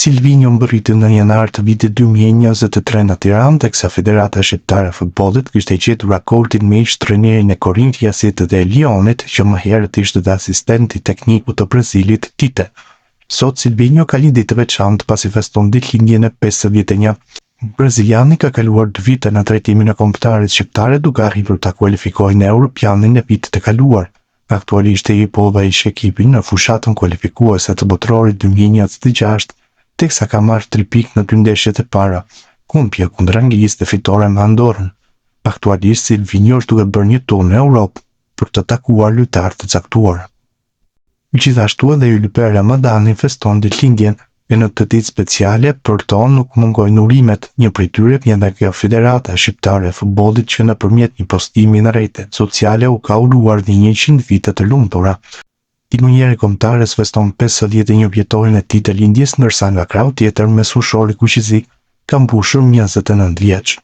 Silvinjo mbërriti në janar të vitit 2023 në Tiranë, teksa Federata Shqiptare e Futbollit kishte gjetur akordin me ish-trajnerin e Korinthiasit dhe Lionit, që më herët ishte dhe asistenti tekniku të Brazilit, Tite. Sot Silvinjo ka lidhje të veçantë pasi feston ditëlindjen e 51. Braziliani ka kaluar 2 vite në trajtimin e kombëtarit shqiptare duke arritur ta kualifikojë në Europianin e vitit të kaluar. Aktualisht ai ish ekipin në fushatën kualifikuese të botrorit 2026, teksa ka marrë 3 pikë në 2 ndeshjet e para, humbje kundër Anglisë dhe fitore me Andorrën. Aktualisht Silvinjo është duke bërë një turnë në Europë për të takuar lojtarë të caktuar. Gjithashtu edhe Ylper Ramadani feston ditëlindjen e në të ditë speciale për to nuk mungojnë urimet, një prej tyre vjen nga kjo Federata Shqiptare e Futbollit që nëpërmjet një postimi në rrjetet sociale u ka uruar dhe 100 vite të lumtura. Timonieri kombëtares feston 51 vjetorin e tij të lindjes, ndërsa nga krau tjetër me Sushori Kuqizi ka mbushur 29 vjeç.